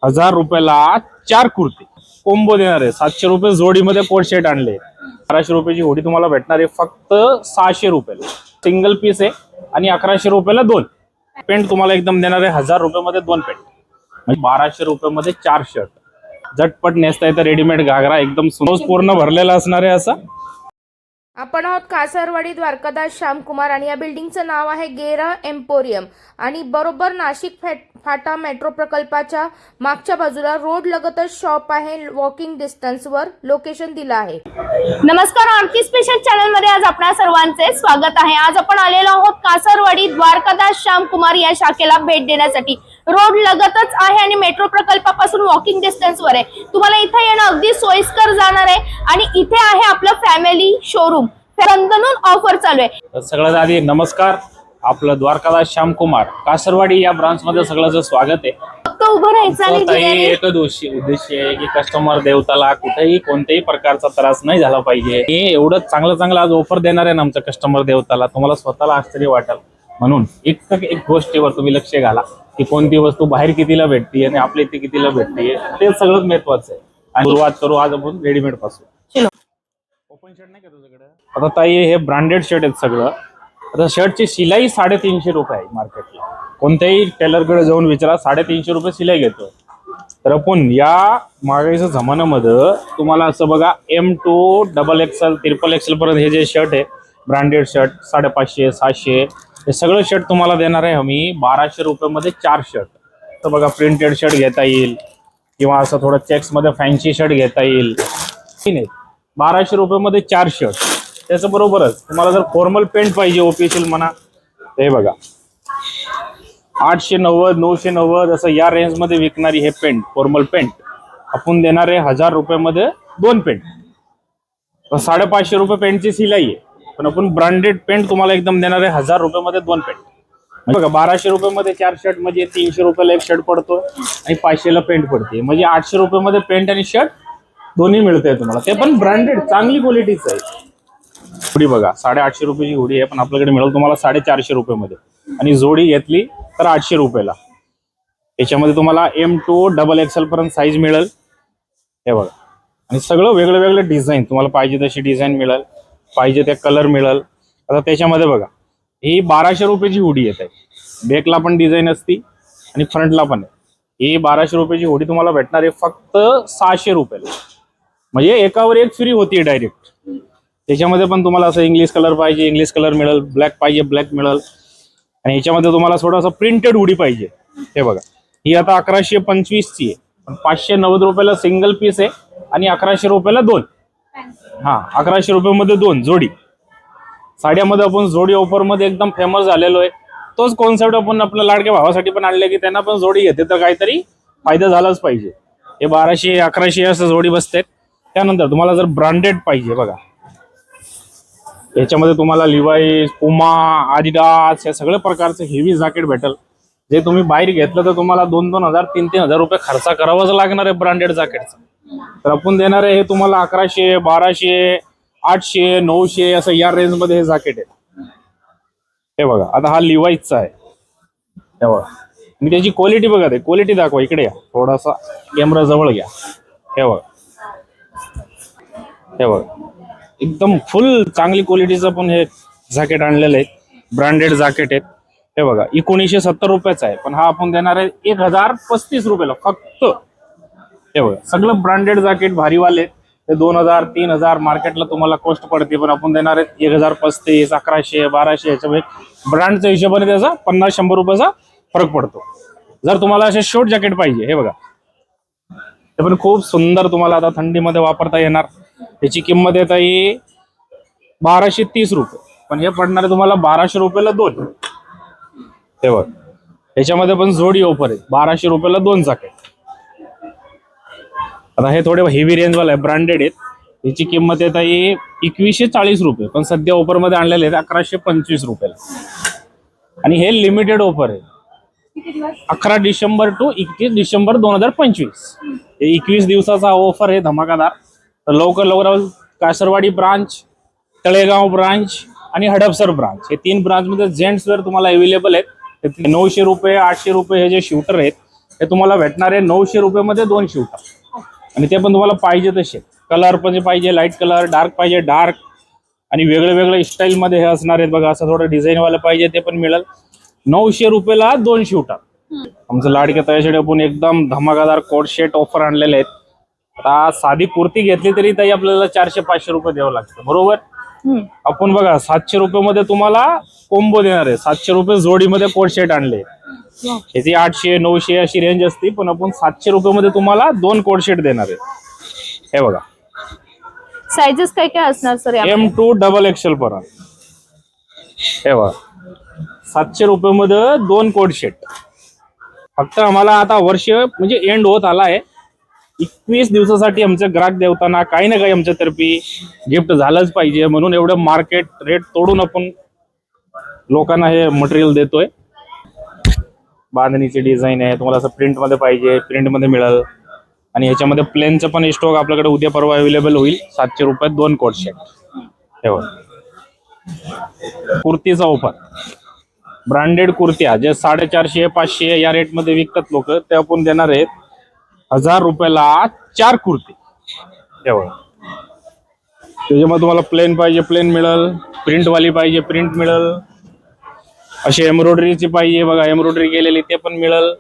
1000 रुपयाला 4 कुर्ते कोंबो देणार आहे। 700 रुपये जोडीमध्ये कोट सेट आणले। 1200 रुपयाची होडी तुम्हाला भेटणार आहे फक्त 600 रुपयाला। सिंगल पीस आहे आणि 1100 रुपयाला 2 पेंट तुम्हाला एकदम देणार आहे। 1000 रुपयामध्ये 2 पेंट म्हणजे 1200 रुपयामध्ये 4 शर्ट। झटपट नेसता येतं। रेडीमेड घागरा एकदम पूर्ण भरलेला असणार आहे असा। आपण आहोत कासरवाडी द्वारकादास श्यामकुमार आणि या बिल्डिंगचं नाव आहे गेरा एम्पोरियम आणि बरोबर नाशिक फाटा मेट्रो प्रकल्पाच्या मागच्या बाजूला रोड लगतच शॉप आहे। वॉकिंग डिस्टन्सवर लोकेशन दिलं आहे। नमस्कार, आरती स्पेशल चॅनल मध्ये आज आपणा सर्वांचे स्वागत आहे। आज आपण आलेलो आहोत कासरवाडी द्वारकादास श्यामकुमार या शाखेला भेट देण्यासाठी। रोड लगतच आहे आणि मेट्रो प्रकल्पापासून वॉकिंग डिस्टन्सवर आहे। तुम्हाला इथे येणं अगदी सोयीस्कर जाणार आहे आणि इथे आहे आपलं फॅमिली शोरूम। रंधनून ऑफर चालू आहे। सगळ्यात आधी नमस्कार, आपलं द्वारकादास श्यामकुमार कासरवाडी या ब्रांच मध्ये सगळ्यांचं स्वागत आहे। फक्त उभं राहायचं आणि एकच उद्देश आहे की कस्टमर देवताला कुठेही कोणत्याही प्रकारचा त्रास नाही झाला पाहिजे। हे एवढं चांगलं आज ऑफर देणार आहे ना आमचं कस्टमर देवताला, तुम्हाला स्वतःला आश्चर्य वाटेल। म्हणून एक गोष्टीवर तुम्ही लक्ष घाला की कोणती वस्तू बाहेर कितीला भेटते आणि आपल्या इथे कितीला भेटते, ते सगळं महत्वाचं आहे। आणि सुरुवात करू आज आपण रेडीमेड पासून। ओपन शर्ट नाही का तुझ्याकडे? आता ताई हे ब्रँडेड शर्ट आहेत सगळं। आता शर्टची शिलाई 350 रुपये आहे मार्केटला। कोणत्याही टेलरकडे जाऊन विचारा, 350 रुपये शिलाई घेतो। तर आपण या महागाईच्या जमान्यामध्ये तुम्हाला असं बघा M2 XXL XXL पर्यंत हे जे शर्ट आहे ब्रँडेड शर्ट 550 700 हे सगळं शर्ट तुम्हाला देणार आहे आम्ही 1200 रुपयामध्ये 4 शर्ट। तर बघा प्रिंटेड शर्ट घेता येईल किंवा असं थोडं चेक्स मध्ये फॅन्सी शर्ट घेता येईल। 1200 रुपयामध्ये 4 शर्ट। त्याचं बरोबरच तुम्हाला जर फॉर्मल पेंट पाहिजे ऑफिशियल म्हणा, हे बघा 890 990 असं या रेंज मध्ये विकणारी हे पेंट फॉर्मल पेंट आपण देणार आहे 1000 रुपयामध्ये 2 पेंट। 550 रुपये पेंटची शिलाई आहे, पण आपण ब्रँडेड पेंट तुम्हाला एकदम देणार आहे 1000 रुपयामध्ये 2 पेंट। बघा 1200 रुपयामध्ये 4 शर्ट म्हणजे 300 रुपयाला एक शर्ट पडतो आणि 500 ला पेंट पडते, म्हणजे 800 रुपयामध्ये पेंट आणि शर्ट दोन्ही मिळते तुम्हाला, ते पण ब्रँडेड चांगली क्वालिटीचं आहे। हुडी बघा 850 रुपयाची हुडी आहे, पण आपल्याकडे मिळेल तुम्हाला 450 रुपयामध्ये आणि जोडी घेतली तर 800 रुपयाला। याच्यामध्ये तुम्हाला M2 XXL पर्यंत साईज मिळेल। हे बघा आणि सगळं वेगळं डिझाईन तुम्हाला पाहिजे तशी डिझाईन मिळेल, पाहिजे ते कलर मिळेल। आता त्याच्यामध्ये बघा ही 1200 रुपयाची हुडी येत आहे। बॅकला पण डिझाईन असती आणि फ्रंटला पण आहे। ही 1200 रुपयाची हुडी तुम्हाला भेटणार आहे फक्त 600 रुपयाला, म्हणजे एकावर एक फ्री होती डायरेक्ट। त्याच्यामध्ये पण तुम्हाला असं इंग्लिश कलर पाहिजे इंग्लिश कलर मिळेल, ब्लॅक पाहिजे ब्लॅक मिळेल आणि याच्यामध्ये तुम्हाला थोडासा प्रिंटेड हुडी पाहिजे। हे बघा ही आता 1125 ची आहे, पण 590 रुपयाला सिंगल पीस आहे आणि 1100 रुपयाला 2। 1100 रुपयामध्ये 2 जोडी। साड्यामध्ये आपण जोडी ऑफर मध्ये एकदम फेमस झालेलो आहे। तोच कॉन्सेप्ट आपण आपल्या लाडक्या भावासाठी पण आणले की त्यांना पण जोडी घेते तर काहीतरी फायदा झालाच पाहिजे। हे 1200 1100 असं जोडी बसते। त्यानंतर तुम्हाला जर ब्रँडेड पाहिजे बघा याच्यामध्ये तुम्हाला लिवाईस पुमा आदिडास या सगळ्या प्रकारचे हेवी जॅकेट भेटेल। जे तुम्ही बाहेर घेतलं तर तुम्हाला 2-2000 3-3000 रुपये खर्च करावाच लागणार आहे ब्रँडेड जॅकेटचा। तर आपण देणार आहे हे तुम्हाला 1100 1200 800 900 असं या रेंज मध्ये हे जॅकेट आहे। हे बघा आता हा लिवाईसचा आहे। हे बघा मी त्याची क्वालिटी बघा, ते क्वालिटी दाखवा, इकडे या थोडासा कॅमेरा जवळ घ्या। हे बघा एकदम फुल चांगली क्वालिटीचं पण हे जॅकेट आणलेलं आहे, ब्रँडेड जॅकेट आहेत। हे बघा 1970 रुपयाचा आहे, पण हा आपण देणार आहे 1035 रुपयाला फक्त। हे बघा सगळं ब्रँडेड जॅकेट भारीवाले, ते 2000 3000 मार्केटला तुम्हाला कॉस्ट पडते, पण आपण देणार आहे 1035 1100 1200 याच्यामध्ये ब्रँडच्या हिशोबाने त्याचा 50-100 रुपयाचा फरक पडतो। जर तुम्हाला असे शॉर्ट जॅकेट पाहिजे हे बघा ते पण खूप सुंदर तुम्हाला आता थंडीमध्ये वापरता येणार। त्याची किंमत येत आहे 1230 रुपये, पण हे पडणार आहे तुम्हाला 1200 रुपयाला 2। हे बघ याच्यामध्ये पण जोडी ऑफर आहे 1200 रुपयाला 2 जॅकेट। आता हे थोडे हेवी रेंजवाला आहे, ब्रँडेड आहेत। याची किंमत येत आहे 2140 रुपये, पण सध्या ऑफर मध्ये आणलेले आहेत 1125 रुपयाला आणि हे लिमिटेड ऑफर आहे 11 डिसेंबर टू 21 डिसेंबर 2025। हे 21 दिवसाचा ऑफर आहे धमाकादार। तर लवकर कासरवाडी ब्रांच, तळेगाव ब्रांच आणि हडपसर ब्रांच हे 3 ब्रांच मध्ये जेंट्स वेअर तुम्हाला अवेलेबल आहेत। 900 रुपये 800 रुपये हे जे शूटर आहेत हे तुम्हाला भेटणार आहे 900 रुपयामध्ये 2 शिवटा. आणि ते पण तुम्हाला पाहिजे तसे कलर पण पाहिजे, लाईट कलर, डार्क पाहिजे डार्क, आणि वेगळे वेगळे स्टाईलमध्ये हे असणार आहेत बघा. असं थोडं डिझाईनवालं पाहिजे ते पण मिळेल. 900 रुपयाला 2 शिवटा. आमचं लाडक्या ताईसाठी आपण एकदम धमाकादार कोट शेट ऑफर आणलेले आहेत. आता साधी कुर्ती घेतली तरी ताई आपल्याला 400-500 रुपये द्यावं लागतं, बरोबर. आपण बघा 700 रुपयामध्ये तुम्हाला कोंबो देणार आहे. 700 रुपये जोडीमध्ये कोट शेट आणले. याची 800-900 अशी रेंज असते, पण आपण 700 रुपयामध्ये तुम्हाला 2 कोट शेट देणार आहे. हे बघा साइजेस काय काय असणार सर? M2 XXL पर्यंत. हे बघा 700 रुपयामध्ये 2 कोट शेट. फक्त आम्हाला आता वर्ष म्हणजे एंड होत आला आहे. 21 दिवसासाठी आमच्या ग्राहक देवताना काही ना काही आमच्यातर्फे गिफ्ट झालंच पाहिजे, म्हणून एवढं मार्केट रेट तोडून आपण लोकांना हे मटेरियल देतोय. बांधणीची डिझाईन आहे, तुम्हाला असं प्रिंटमध्ये पाहिजे प्रिंटमध्ये मिळेल. आणि ह्याच्यामध्ये प्लेनचं पण स्टॉक आपल्याकडे उद्या परवा अवेलेबल होईल. 700 रुपयात 2 कोट शेट. हे बघा कुर्तीचा ऑफर. ब्रँडेड कुर्त्या जे 450-500 या रेटमध्ये विकतात लोक, ते आपण देणार आहेत 1000 रुपयाला 4 कुर्ती. हे बघा त्याच्यामध्ये तुम्हाला प्लेन पाहिजे प्लेन मिळेल, प्रिंटवाली पाहिजे प्रिंट मिळेल, अशी एम्ब्रॉयडरीची पाहिजे बघा एम्ब्रॉयडरी केलेली ते पण मिळेल.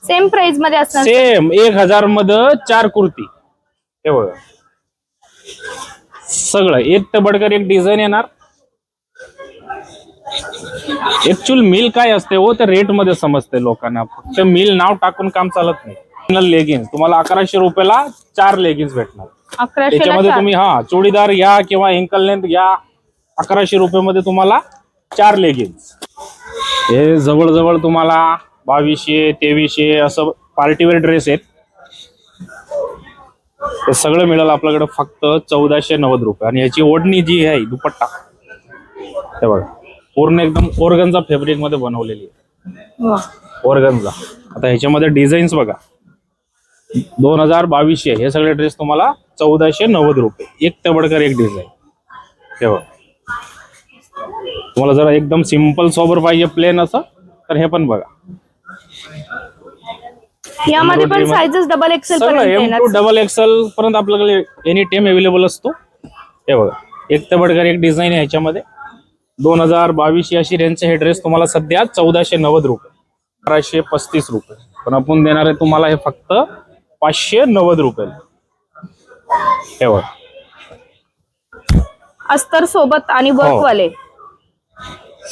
सेम प्राइस मध्ये असणार. सेम 1000 मध्ये 4 कुर्ती. हे बघा सगळं एक तर बडकर एक डिझाईन येणार. ऍक्च्युअल मिल काय असते हो ते रेट मध्ये समजते लोकांना. फक्त मिल नाव टाकून काम चालत नाही. लेगिन्स तुम्हाला 1100 रुपयाला 4 लेगिन्स भेटणार. 1100 त्याच्यामध्ये तुम्ही चोडीदार घ्या किंवा एंकल लेंथ घ्या. 1100 रुपयामध्ये तुम्हाला 4 लेगिन्स. हे जवळजवळ तुम्हाला 2200-2300 असं पार्टीवेअर ड्रेस आहेत. हे सगळं मिळेल आपल्याकडे फक्त 1490 रुपये. आणि याची ओढणी जी आहे दुपट्टा हे बघा पूर्ण एकदम ऑर्गन्झा फॅब्रिक मध्ये बनवलेली आहे. ऑर्गन्झा. आता ह्याच्यामध्ये डिझाईन्स बघा 2200 हे सगळे ड्रेस तुम्हाला 1490 रुपये. एक तबडकर एक डिझाईन. हे बघा तुम्हाला जरा एकदम सिंपल सोबर पाहिजे प्लेन असं तर हे पण बघा. यामध्ये पण साइजेस XXL पर्यंत M2 XXL पर्यंत आपल्याकडे एनी टाइम अवेलेबल असतो. हे बघा एक तबडकर एक डिझाईन आहे ह्याच्यामध्ये. 2000-2200 अशी रेंजचे हे ड्रेस तुम्हाला सध्या 1490 रुपये 1135 रुपये. पण आपण देणार आहे तुम्हाला हे फक्त 590 रुपये. हे बघा अस्तर सोबत आणि वर्क वाले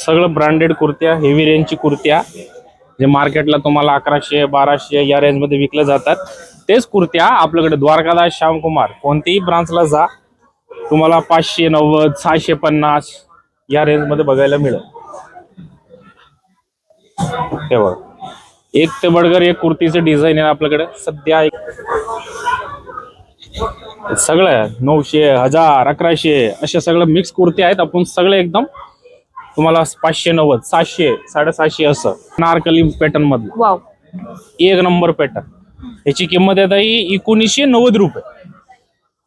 सगळं ब्रँडेड कुर्त्या हेवी रेंजची कुर्त्या जे मार्केटला तुम्हाला 1100-1200 या रेंज मध्ये विकल्या जातात तेच कुर्त्या आपल्याकडे द्वारकादास श्यामकुमार कोणतीही ब्रांचला जा तुम्हाला 590-650 या रेंज मध्ये बघायला मिळेल. हे बघा एक ते बडगर एक कुर्तीचं डिझाईन आहे आपल्याकडे सध्या. सगळं 900, 1000, 1100 अशा सगळं मिक्स कुर्ती आहेत. आपण सगळे एकदम तुम्हाला 590, 700, 750 असं नारकली पॅटर्न मधलं. वाव एक नंबर पॅटर्न. ह्याची किंमत येत आहे 1990 रुपये.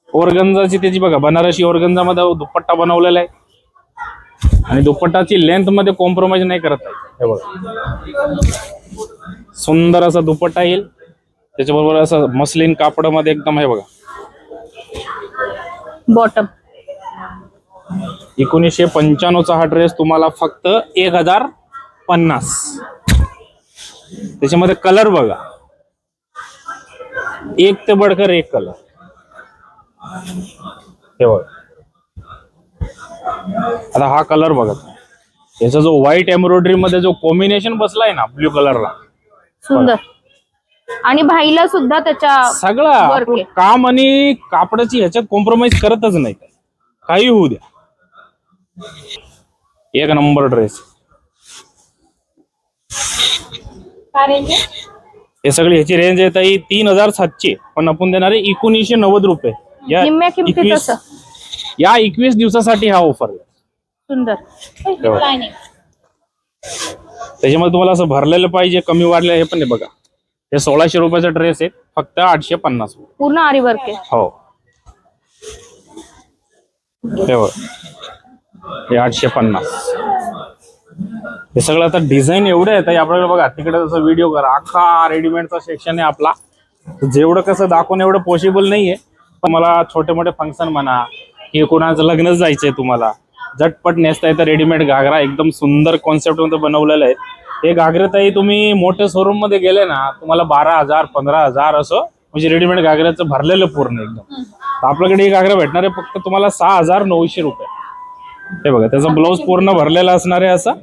ऑर्गन्झाची त्याची बघा बनारसी ऑर्गन्झा मध्ये दुपट्टा बनवलेला आहे आणि दुपट्टाची लेंथ मध्ये कॉम्प्रोमाइज नाही करत आहे. हे बघा सुंदर असा दुपट्टा येईल त्याच्याबरोबर असं मस्लिन कापडामध्ये एकदम. हे बघा बॉटम 1995चा हा ड्रेस तुम्हाला फक्त 1050. त्याच्यामध्ये कलर बघा एक ते बडकर एक कलर. हे बघा आता हा कलर बघा याचा जो व्हाईट एम्ब्रॉयडरी मध्ये जो कॉम्बिनेशन बसलाय ना ब्ल्यू कलरला सुंदर. आणि भाईला सुद्धा त्याच्या सगळं आपलं काम आणि कापडाची ह्याच्यात कॉम्प्रोमाइज करतच नाही काही होऊ द्या. एक नंबर ड्रेस. हे सगळी ह्याची रेंज येत आहे 3700 पण आपण देणार आहे 1990 रुपये. निम्म्या किमतीत असं या 21 दिवसासाठी हा ऑफर आहे. सुंदर. त्याच्यामध्ये तुम्हाला असं भरलेलं पाहिजे कमी वाढलं हे पण आहे बघा. हे 1600 रुपयाचा ड्रेस आहे फक्त 850 पूर्ण आरी वर्क आहे. हो हे बघ हे 850. हे सगळं आता डिझाईन एवढे आहेत आपल्याकडे बघा. तिकडे जसं व्हिडिओ करा, अख्खा रेडीमेडचा सेक्शन आहे आपला. जेवढं कसं दाखवून एवढं पॉसिबल नाहीये. पण मला छोटे मोठे फंक्शन म्हणा की कोणाचं लग्नच जायचंय, तुम्हाला झटपट नेसता येतं रेडीमेड घागरा. एकदम सुंदर कॉन्सेप्ट मध्ये बनवलेलं आहे हे घागरे. ताई तुम्ही मोठ्या शोरूम मध्ये गेले ना, तुम्हाला 12,000 15,000 असं म्हणजे रेडीमेड घागऱ्याचं भरलेलं पूर्ण एकदम. तर आपल्याकडे हे घागरा भेटणार आहे फक्त तुम्हाला 6,900 रुपये. हे बघा, त्याचा ब्लाऊज पूर्ण भरलेला असणार आहे असं.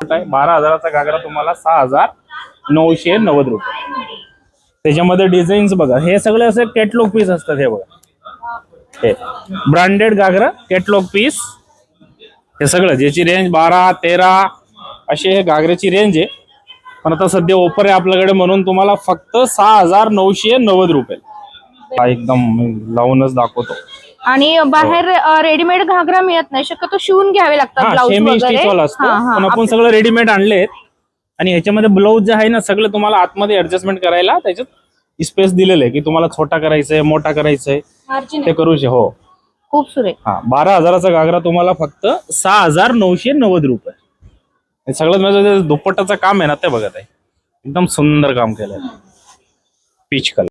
12,000चा घागरा तुम्हाला 6,990 रुपये. त्याच्यामध्ये डिझाईन्स बघा, हे सगळे असे कॅटलॉग पीस असतात. हे बघा, हे ब्रँडेड घागरा कॅटलॉग पीस. हे सगळं ज्याची रेंज 12-13 अशी हे घागऱ्याची रेंज आहे. पण आता सध्या ऑफर आहे आपल्याकडे म्हणून तुम्हाला फक्त 6,990 रुपये. एकदम लावूनच दाखवतो. आणि बाहेर रेडीमेड घागरा मिळत नाही, शक्यतो शिवून घ्यावे लागतात ब्लाऊज सेमी वगैरे. स्टिचवाला असतो. पण आपण सगळं रेडीमेड आणलेत आणि ह्याच्यामध्ये ब्लाऊज जे आहे ना सगळं तुम्हाला आतमध्ये ऍडजस्टमेंट करायला त्याच्यात स्पेस दिलेलं आहे की तुम्हाला छोटा करायचंय मोठा करायचंय ते करू शकतो. हो, खूप सुरेख. 12,000चा घागरा तुम्हाला फक्त 6,990 रुपये. हे सगळं माझं दुपट्टाचं काम आहे ना ते बघत आहे, एकदम सुंदर काम केलंय, पीच कलर.